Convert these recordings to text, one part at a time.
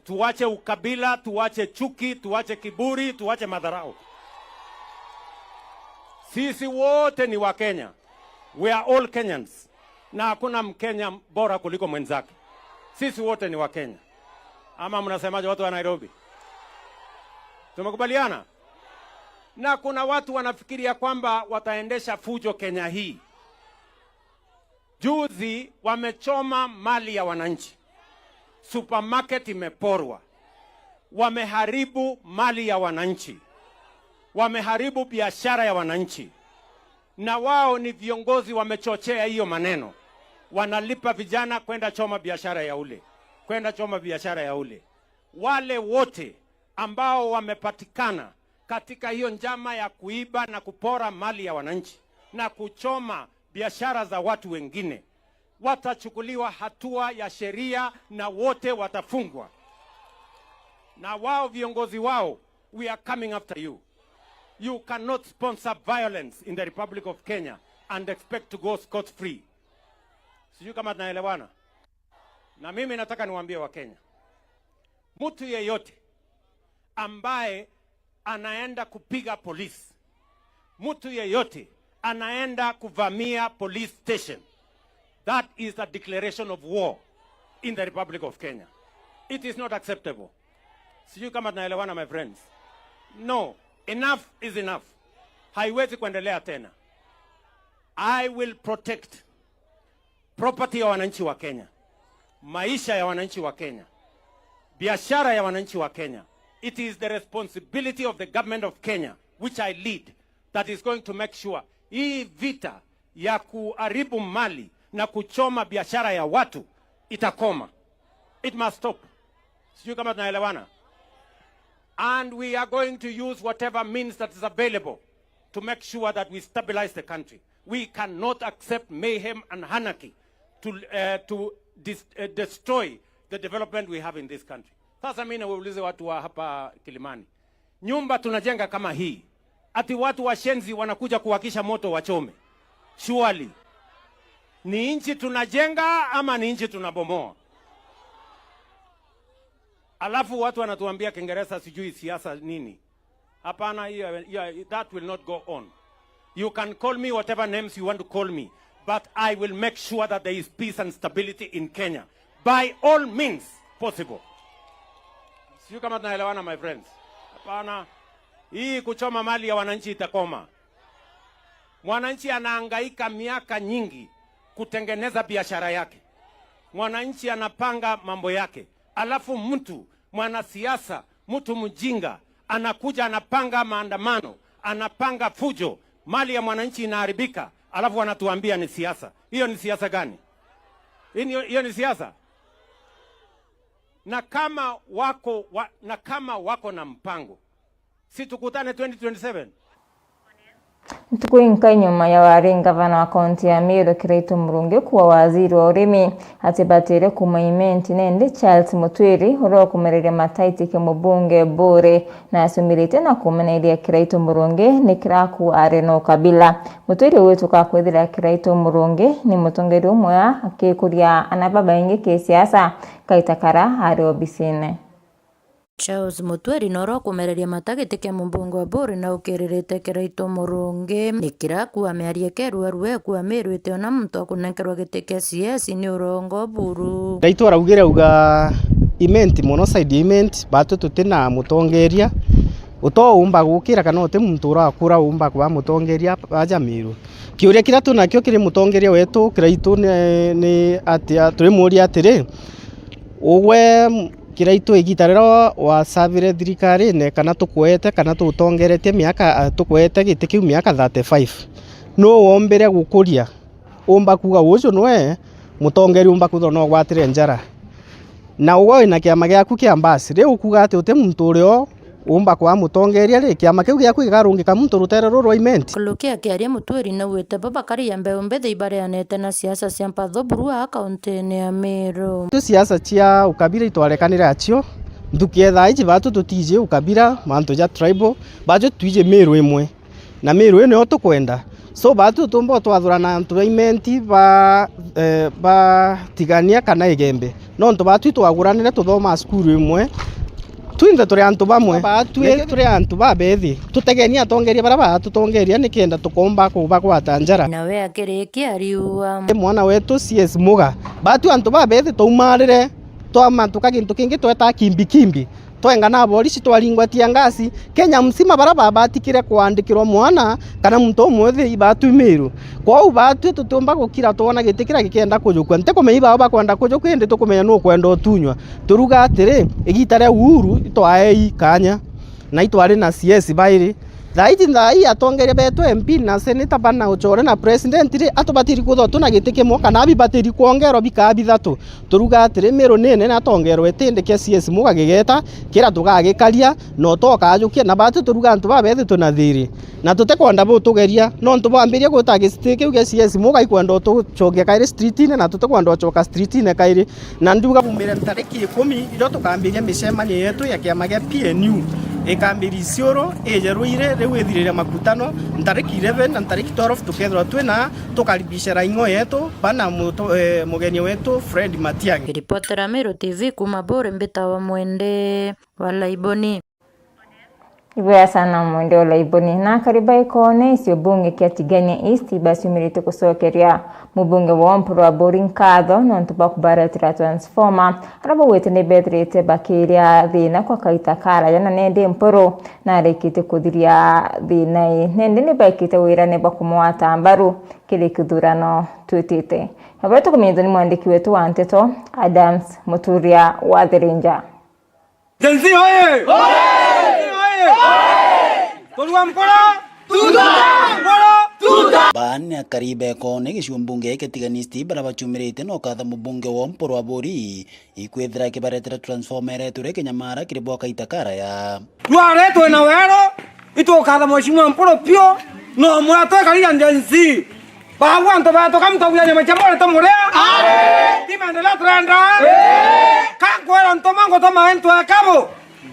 tuache ukabila, tuache chuki, tuache kiburi, tuache madharau. Sisi wote ni Wakenya. We are all Kenyans. Na hakuna Mkenya bora kuliko mwenzake. Sisi wote ni Wakenya. Ama mnasemaje watu wa Nairobi? Tumekubaliana? Na kuna watu wanafikiria kwamba wataendesha fujo Kenya hii. Juzi wamechoma mali ya wananchi. Supermarket imeporwa. Wameharibu mali ya wananchi. Wameharibu biashara ya wananchi. Na wao ni viongozi wamechochea hiyo maneno. Wanalipa vijana kwenda choma biashara ya ule. Kwenda choma biashara ya ule. Wale wote ambao wamepatikana katika hiyo njama ya kuiba na kupora mali ya wananchi na kuchoma biashara za watu wengine watachukuliwa hatua ya sheria na wote watafungwa. Na wao viongozi wao, we are coming after you. You cannot sponsor violence in the Republic of Kenya and expect to go scot-free. Sijui kama tunaelewana. Na mimi nataka niwaambie wa Kenya, mtu yeyote ambaye anaenda kupiga polisi, mtu yeyote anaenda kuvamia police station, that is a declaration of war in the Republic of Kenya. It is not acceptable. Sijui kama tunaelewana my friends. No, enough is enough. Haiwezi kuendelea tena. I will protect property ya wananchi wa Kenya, maisha ya wananchi wa Kenya, biashara ya wananchi wa Kenya. It is the responsibility of the government of Kenya, which I lead, that is going to make sure hii vita ya kuharibu mali na kuchoma biashara ya watu itakoma. It must stop. Sijui kama tunaelewana. And we are going to use whatever means that is available to make sure that we stabilize the country. We cannot accept mayhem and anarchy to destroy the development we have in this country. Sasa mimi naulize watu wa hapa Kilimani. Nyumba tunajenga kama hii. Ati watu washenzi wanakuja kuwakisha moto wachome. Surely. Ni nchi tunajenga ama ni nchi tunabomoa? Alafu watu wanatuambia Kiingereza sijui siasa nini. Hapana, that will not go on. You can call me whatever names you want to call me, but I will make sure that there is peace and stability in Kenya by all means possible. Sio kama tunaelewana my friends. Hapana. Hii kuchoma mali ya wananchi itakoma. Mwananchi anahangaika miaka nyingi kutengeneza biashara yake. Mwananchi anapanga mambo yake. Alafu mtu mwanasiasa, mtu mjinga anakuja anapanga maandamano, anapanga fujo, mali ya mwananchi inaharibika, alafu wanatuambia ni siasa. Hiyo ni siasa gani? Hiyo ni siasa? Na kama wako na mpango, si tukutane 2027. Tukuinka nyuma ya wari gavana wa kaunti ya Meru Kiraitu Murungi kuwa waziri wa urimi atibatire kumaimenti nende Charles Mutwiri uro kumereria mataitike mubunge bure na asumirite na kumeneria Kiraitu Murungi ni kiraku areno kabila. Mutwiri wetu kakwithira Kiraitu Murungi ni mutongeri umwe akikuria anababa ingi kisiasa kaitakara ari obisine. Charles Mutwiri noro kumereria matagitike mubunge wa bure na ukiririte Kiraitu Murungi nikira kuwa mearie keru arwe kuwa Meru ona muntu akunenkerwa gitike CS ni urongo buru. Kiraitu araugire uga imenti monoside imenti batu tutina mutongeria uto umba gukira kana uti muntu urakura umba kwa mutongeria aja Meru. Kiuria kiratu nakyo kiri mutongeria wetu Kiraitu ni atia turi muri atire uwe Kiraitu igitarero wa savire thirikari ne kana tukwete kana tutongeretie miaka tukwete giti kiu miaka 35 no wombere gukuria umba kuga ucio noe mutongeri umba kutho no gwatire njara na ugo ina kiama giaku kia ambasi riu kuga ati uti muntu urio umba kwa mutongeria ri kiama kiu giaku gigarungika muntu rutere ruru imenti kulukia kiaria Mutwiri na wete Babakari ya Mbeombe ibareanete na siasa cia mpatho buru akaunti ya Meru. Siasa cia ukabira itwarekanira acio ndukietha iji batu tutije ukabira manto ja tribal bajo tuije Meru imwe na Meru eno yo tukwenda so batu tumbo twathurana antu imenti ba tigania kana igembe no nto batu twaguranire tuthoma cukuru imwe twinthe turi antu bamwe batu turi antu babethi tutegenia atongeria bara batutongeria nikenda tukomba kuba gwata njara nawe akirikia ariua mwana wetu CS Muga batu antu babethi tumarire twama tukagintu kingi tweta kimbi twengana polisi twalingwatia ngasi Kenya msima bara babatikire kuandikirwa mwana kana muntu umwe ibatu miru kwa ubatu tutumba gukira tuona gitikira gikenda kujukwa nte kumeiba bakwenda kujukwa indi tukumenya no kwenda utunywa turuga atire igitare uhuru itwaei kanya na itwari na CS bairi Thaiti thai atongeria betu MP na senator bana uchore na president ri atubatiri kutho tuna gitike mo kana bibatiri kuongerwa bikabi thatu turuga atire mero nene na tongerwa etindike CS Muga gigeta kira tugagikaria no toka ajukia na batu turuga antu babethe tunathiri na tutekwenda bo tugeria no ntu bambiria guta gistike uge CS Muga ikwenda tuchogia kaire street ine na tutekwenda choka street ine kaire na nduga bumire tariki 10 iro tukambiria micemania yetu ya kiama gia PNU ikambiri cioro ejeruire riu ithirire makutano ntariki 11 na ntariki 12 tukethwa twina tukaribisha raingo yetu bana mugeni wetu Fred Matiang'i. Ripotera Meru TV kuma Bore Mbitawa Mwende wala Iboni. Ibaya sana Mwende wala Iboni na kariba ikone isio bunge kia Tigania East basi umirite kusokeria mubunge wa Mpuru wa Boring Kadho na ntuba kubaratira transformer araba wetene bedrete bakiria thina kwa kaita kara yana nende Mpuru na rekite kuthiria thina nende ne bakite wirane bakumwata ambaru kile kudurano twitite habato kumenzani mwandiki wetu wa Nteto Adams Muturia wa Thirinja. Jenzi oye! Tolua mkono! Baana karibe kone gicigo mbunge Tigania bara bachumirite no katha mubunge wa Mpuru wa Bori ikwethira kibaretera transformer eture Kenyamara kiribwa kaitakara ya twaretwe na wero itokatha mheshimiwa Mpuru pio no murato karia njenzi bagwa nto bato kamtawia nyama chamore tomurea timaendelea trenda kankwera nto mango toma ento akabo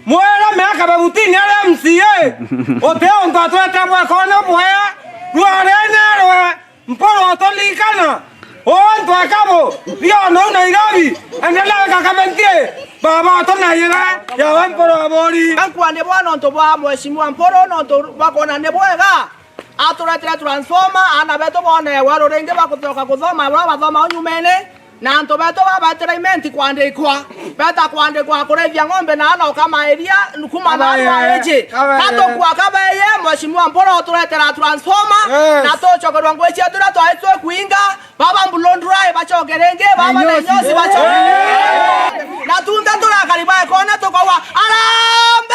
mwera meaka babutini ale MCA oteo nto atwete bwa kono bwa ruarenero Mpuru otolikana onto akabo yo no Nairobi endelea kakabentie baba tona yera ya Mpuru wa Bori kankwande bwana nto bwa mheshimiwa Mpuru no nto bakona ne bwega aturetera transformer ana beto bone waro renge bakutoka kuthoma bro bathoma onyumene na nto beto babatera imenti kwandikwa beta kwandikwa kurevya ng'ombe na ana kama area kuma na eje kato kwa kabeye mheshimiwa Mpuru aturetera transformer na tochokerwa ngwechi atura twaitwe kuinga baba mbulondrai bachokerenge baba na nyosi bachokerenge na tunda turakariba kona tokowa arambe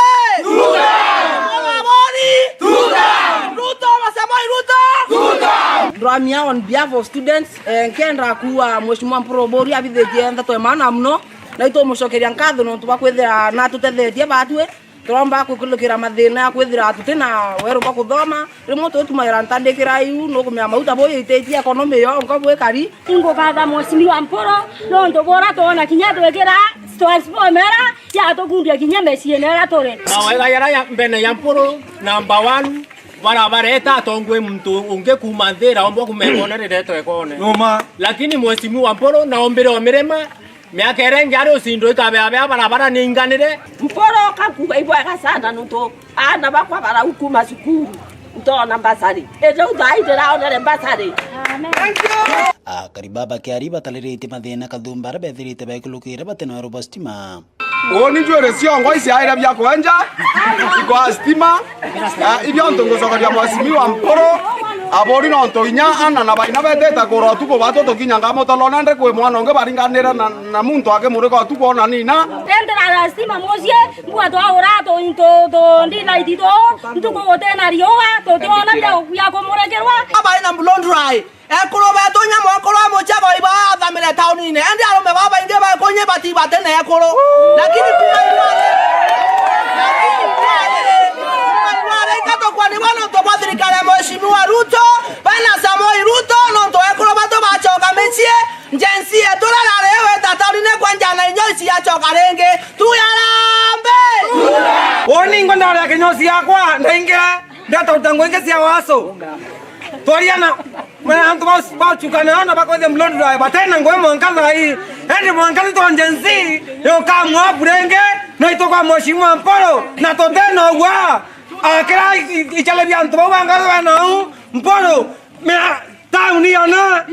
Dramia on behalf of students nkenda kuwa mheshimiwa Mpuru Bori abithikie nthatwe mana muno na ito mucokeria nkatho no tubakwithira na tutethetie batwe turomba kukulukira mathina kwithira tutina weru bakuthoma rimwe tutumaira ntandikira iu no kumya mauta boye itetia economy yo ngobwe kari ingo katha mheshimiwa Mpuru no ndobora tona kinya twekira transformer ya tokundia kinya mesienera tore mawega ya mbene ya Mpuru number 1 bareta tongwe mtu unge kumanthira ombo kumekonerere twekone noma lakini mheshimiwa Mpuru naombire omirema miaka erengi ari usindo ikabeabea barabara ninganire Mpuru kakuba ibwega sana nuto ana bakwa bara ukuma sukuru utona mbasari ejo uthaitira onere mbasari amen thank you karibaba kiari batalirite mathina kathumba bethirite bekulukire bateno robostima Oni njwere siongo isi aira bya kwanja ikwa stima ibyo ntongosokaria mheshimiwa Mpuru abori no ntoinya ana na baina beteta koro tuko bato tokinyanga motolona ndre kwe mwana onge baringanira na muntu ake mureko tuko ona nina endera la stima mosie mbwa to ahora to ndina itito ntuko gotena rioa to tona ya komurekerwa baba ina mbulondrai ekuro beto nyamo ekuro mochaba iba thamire town ine endi arome baba inge ba konye bati batene ekuro lakini kuna iwale kato kwa ni wana to badrikale mheshimiwa Ruto bana Samoi Ruto no to ekuro bato bachoka mechie njensi etura la lewe tatarine kwa njana nyosi ya choka renge tuyarambe oni ngondara ya kinyosi yakwa ndaingira ndata utangwenge sia waso toriana mwana antu bauchukana na bakwende mlondo batena ngwemo nkaza hii ende mwangali to njenzi yo kamwa burenge na itoka mheshimiwa Mporo na toteno wa akira ichale byanto bangalo na Mporo mea tauni ona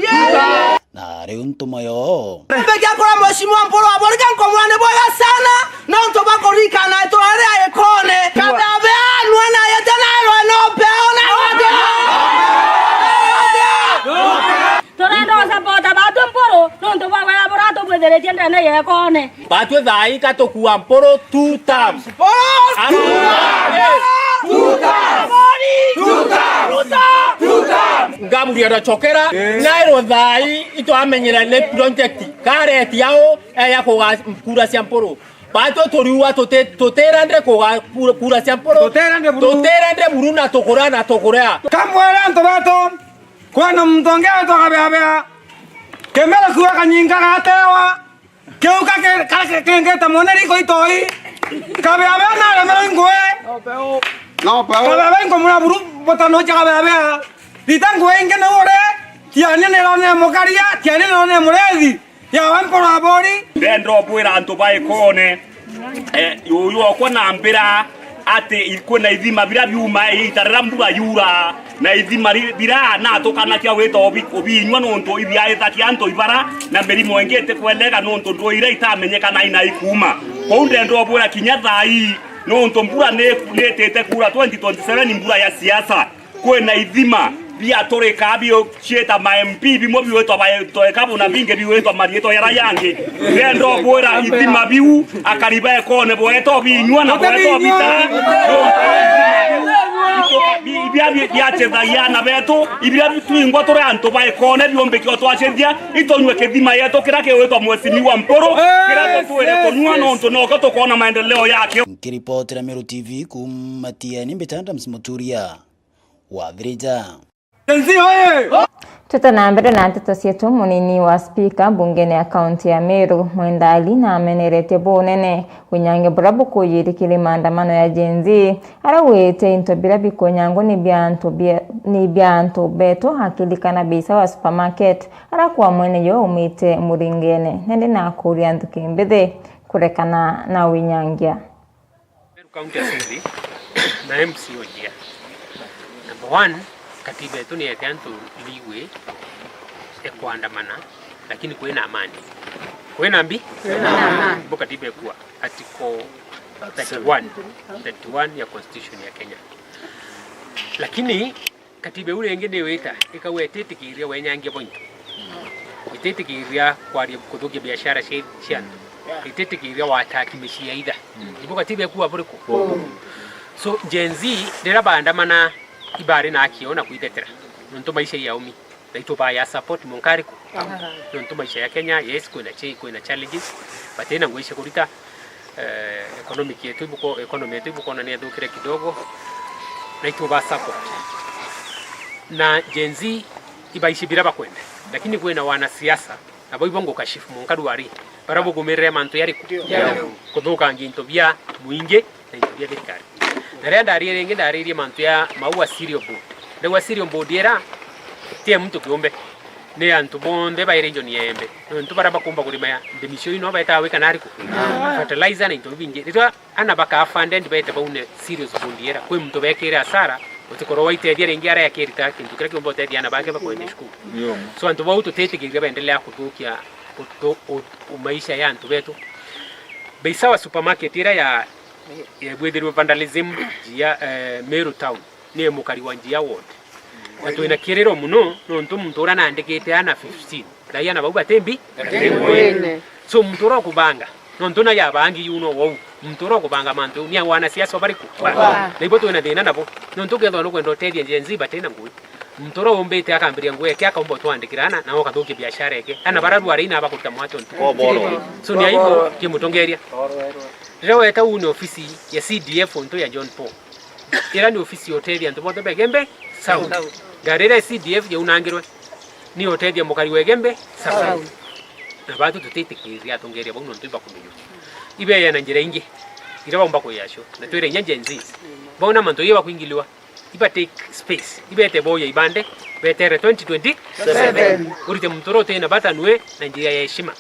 na riu ntumoyo Mbega kwa mheshimiwa Mporo aboriga kwa mwane boya sana na ntoba korika na itore ayekone kadabe anwana yetana no peona wade Torendo sapota batu Mporo nonto bwa laborato bwedere tienda na yekone Batu dhai kato kuwa Mporo 2 times. Ngamu ya chokera nairo dhai ito amenyera ne project kare tiao ya ko kura sia Mporo bato toriwa toterande ko kura sia Mporo toterande buruna tokorea kamwera nto bato kwana mtongea to kabea kemela kuwa kanyinga gatewa keuka ke kengeta moneri ko itoi kabea na la ngwe No, pero kabea ngo mura buru botano kabea ditango enge na ore tiane ne lone mokaria tiane lone muredi ya Mporo abori ndendo bwira antu baikone yuyu okona mbira ate ikona ithima bira biuma itarira mbura yura na ithima bira na tokana kia weto obinywa nonto ibia itakia anto ibara na merimo engete kwelega nonto ndo ira itamenyeka na ina ikuma ko ndendo bwira kinya thai nonto mbura ne tete kura 2027 mbura ya siasa kwena ithima bia toreka bio cheta ma MP bimo biweto abayotoeka buna binge biweto marieto yara yange ndendo bwira ithima biu akariba ekone bweto binywa na bweto bita ibia cheza yana beto ibia twingwa tore anto baekone biombe kyo twachendia itonywe kethima yeto kirake weto mheshimiwa Mporo kirake tuere konywa nonto noko tokona maendeleo yake. Kiripoti la Meru TV kumatia ni Mbitanda Msimuturia wa Virija. Tutana mbere na nteto cietu munini wa speaker bungeni ya kaunti ya Meru Mwendali na amenerete bonene kunyange burabu kuyirikira maandamano ya Gen Z arawete into birabi konyango ni byanto beto hakilikana bisa wa supermarket arakuwa mwene yo umite muringene nende na kuria ndukimbethe kurekana na winyangia Meru County Assembly na MCO here. Number 1 katiba yetu ni yete antu liwe kuandamana lakini kuena amani. Kuena mbi? Bo katiba kuwa article 31 ya constitution ya Kenya. Lakini katiba ule ngene weta ikawete tikiria wenyangia point. Itetikiria kwa kuthukia biashara shandu. Itetikiria wataki mishia ida. Bo katiba kuwa buriko. So Gen Z ndera bandamana ibare na akiona kuidetera nonto maisha ya umi naito ba ya support monkariko nonto maisha ya Kenya yes kuna challenges but ina ngwisha kurita economy yetu ibuko na ne dokire kidogo naito ba support na Gen Z ibaishi biraba kwenda lakini kwena wana siasa abo ibongo kashifu monkaru ari barabo gumere manto yari kudoka nginto bia muinge na bia birikari Narenda ariye ndariye mantu ya maua serial board. Ndewa serial board era tie mtu kiombe. Ne antu bonde ba irenjo ni embe. Ntu baraba kumba kulima ya demisho ino ba ita weka nariko. Fertilizer na intobinge. Ritwa ana baka afande ndi ba ita baune serial board era. Kwe mtu bekere asara. Utikoro waite dia rengi ara ya kerita kintu kira kiombo te dia na bake ba kwende shku. So antu bauto tete kigaba endelea kutukia maisha ya antu betu. Beisawa supermarket era ya bwethirwe vandalism ya Meru town ni mukari wa njia ward atu ina kirero muno nonto muntura na andikete ana 15 daya na babu tembi so muntura kubanga nonto na ya bangi yuno wo muntura kubanga mantu ni wana siasa bari ku na iboto ina dena nabo nonto ketho no kwendo tedia Gen Z batena ngui muntura ombete akambiria ngwe kya kambo to andikirana na okathoki biashara yake ana bararu ari na bakuta mwato so ni aibo kimutongeria Leo eta une ofisi ya CDF onto ya John Paul. Era ni ofisi hoteli anto bote begembe South. Garera CDF ya unangirwe ni hoteli ya mukari wegembe South. Na batu tutetikiria tongeria bono nto ibakumenyo. Ibe ya nanjira ingi. Ira bomba ko yasho. Na toire nya Gen Z. Bona manto yeba kuingiliwa. Iba take space. Ibe te boya ibande betere 2027. Urite mtoro tena batanwe na njira ya heshima.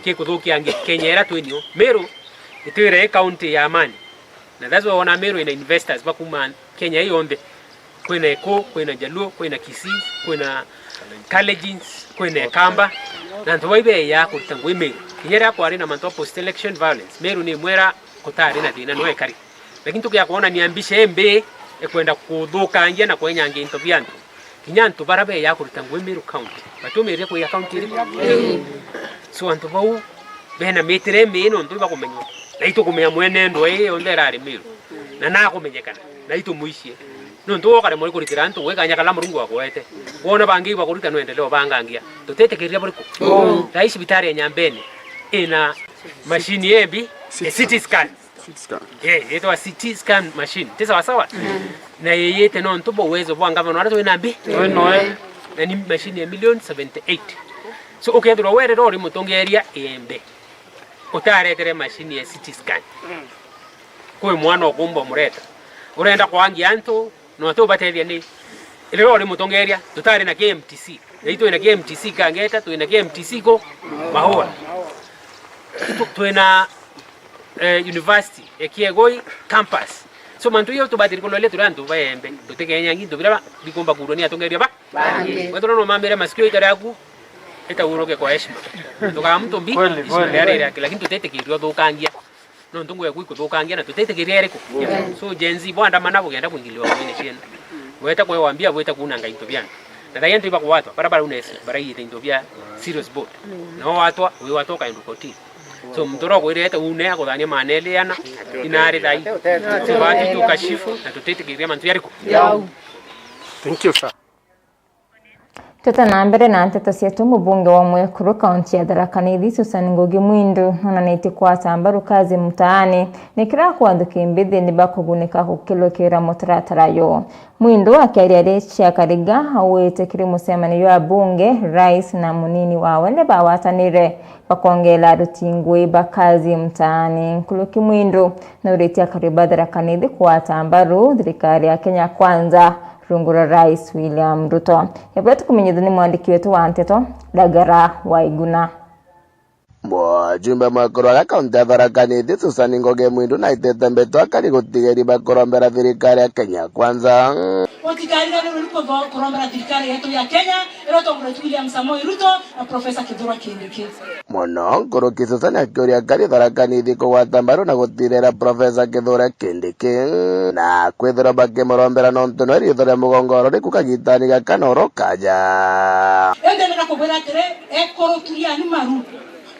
ke kuthukiangia Kenya era twinio Meru itwire county ya Amani na that's why wana Meru ina investors bakuma Kenya yonde kwina Eko kwina Jaluo kwina Kisii kwina Kalenjins kwina Kamba na ntwaibe ya kutangwe Meru kinyera kwa arena manto post election violence Meru ni mwera kutari na dina no ekari lakini tukia kuona ni ambishe mbe ekwenda kuthukangia na kwenyangia into byantu kinyantu barabe ya kutangwe Meru county batumire kwa county so antu bau bena metere meno ndu bakumenya na ito kumenya mwene ndwe ondera ari Meru na kumenyekana na ito muishie no ndo kare muri kuritira ntu wekanya kala murungu wakwete wona bangi bakuruta no endeleo bangangia tutete kiria buriku rais bitari ya Nyambene ina machine yebi CT scan ito wa CT scan machine tisa wasawa na yeyete no ntubo uwezo bwa ngavana watu wenambi na ni machine ya $1,78,000 so ukethura were rori mutongeria embe utaretere machine ya CT scan kwa mwana okumba mureta urenda kwangia antu no atu bateria ni ile rori mutongeria tutari na KMTC ito ina KMTC kangeta tu ina KMTC ko mahua tuena university ekiegoi campus so mantu yo to batiri kolole turantu baembe tutekenya nginto biraba bikomba kuroni atongeria ba wetoro no mamere masikio itaraku eta uroke kwa heshima toka mtu mbi isirere lakini tutete kirio thukangia no ntungu yaku ikuthukangia na tutete kiriere ku so jenzi bwanda manabo genda kuingiliwa kwa nini shenda weta kwa wambia weta kunanga into byana na dayantu iba kwa watu barabara unesi barayi into bya serious boat na watu we watoka indukoti so mtoro kwa ile une akodhania manele yana inari dai so bati tukashifu na tutete kiria mantu yariko Thank you sir. Tutana mbere na nteto cietu mubunge wa Mwekuru kaunti ya Tharaka Nithi Susan Ngugi Mwindu onanite kwata mbaru kazi mtaani nikira kwandhuki mbithi ni bakugunika kukilokera mutaratara yo Mwindu akiaria recha kariga awete kiri musemani ya bunge rais na munini wawe ne bawatanire bakongela rutingwe bakazi mtaani Nkuluki Mwindu na uretia kariba Tharaka Nithi kwata mbaru thirikari ya Kenya Kwanza rungura Rais William Ruto. Hebu kumenyedhani mwandiki wetu wa Nteto Dagara Waiguna. Mwajumbe mwakuru wa kaunti ya Tharaka Nithi Susan Ngugi Mwindu na itete mbeto akari gutigeri bakorombera thirikari ya Kenya Kwanza. Watigari ruko korombera thirikari yetu ya Kenya Ruto William Samoei Ruto na Profesa Kithure Kindiki. Mono Ngugi Susan akioria kari Tharaka Nithi kugwata mbaru na gutirera Profesa Kithure Kindiki na kwithira bakimorombera nontu no rithore mugongoro rikukagitani gakanoro kaja. Ende na kubera tere ekoro turiani maru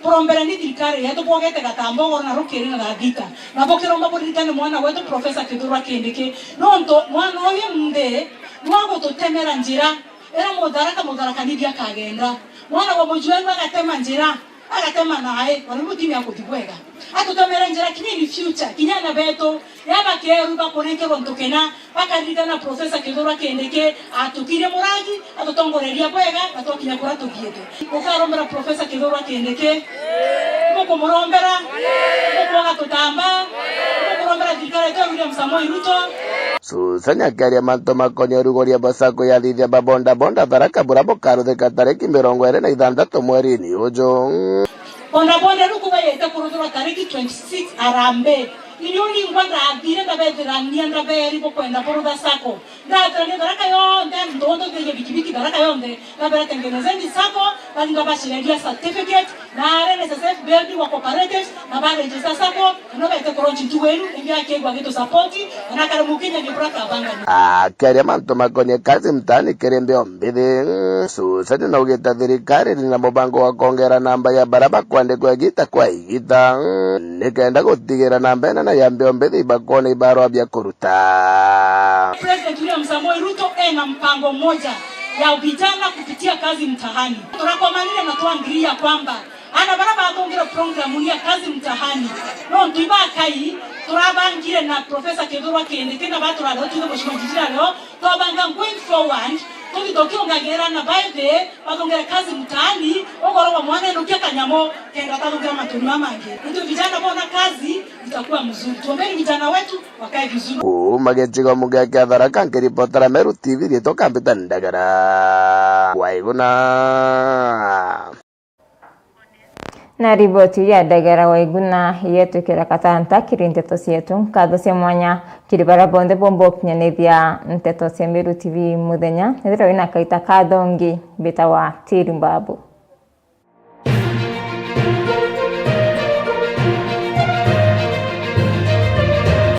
Prombera ni thirikari yetu bogete gatambo na rukiri na gita na bokiromba bodirikane mwana wetu Profesa Kithure Kindiki nonto mwana oyo mbe nwago totemera njira era Tharaka Nithi akagenda mwana wa mujwenga agatema njira agatema nae walimuti ya kutibwega atutomera njira kinini future kinyana beto yaba keru bakoneke bontokena bakarigana Profesa Kithure Kindiki atukire muragi atotongoreria bwega atokinya kura tugiete ukarombera Profesa Kithure Kindiki moko murombera moko gatutamba moko rombera thirikari ya William Samoei Ruto Susan akiaria manto makonyo rugoria basako ya thithia babonda Tharaka burabo karuthika tariki 26 mweri-ini uju bonda rukuba yete kuruthura tariki 26 arambe ilioni ngwanda abire ndabethira nienda beri bokwenda porotha sako ndatrane Tharaka yonde ndondo ngeje bikibiki Tharaka yonde ndabera tengenezeni sako balinga bashiredia certificate na RSSF building wa cooperatives na ba register sako no bete koronchi tuwenu ndia kegwa geto support na kare mukinya ni braka banga akaria manto makonye kazi mtani kerembe ombithi Susan na ugita thirikari na mubango wa kongera namba ya baraba kwandikwa gita kwa igita nikaenda gutigira namba na yambe ombithi bakone ibarwa bya kuruta President William Samoei Ruto ena mpango mmoja ya vijana kupitia kazi mtahani. Tunakomanile na tuangilia kwamba ana baraba atongira programu ya kazi mtahani. No ntiba kai turabangire na Profesa Kithure Kindiki na batu rado tuzo mheshimiwa jijira leo tubanga going forward tukitokiongagira na baide batongera kazi mtahani ogoro wa mwana nukia kanyamo kenda tatongera matuni mange. Ndio vijana bona kazi itakuwa mzuri. Tuombeni vijana wetu wakae vizuri. Magetigo mugeke Tharaka ngiripotera Meru TV ritoka mbita Ndagara Waiguna. Na riboti ya Dagara Waiguna yetu kira katanta kiri nteto sietu kadho cia mwanya kiri bara bonde bombo kinyanithia nteto cia Meru TV muthenya nithira wina kaita kathongi bita wa Tirimbabu.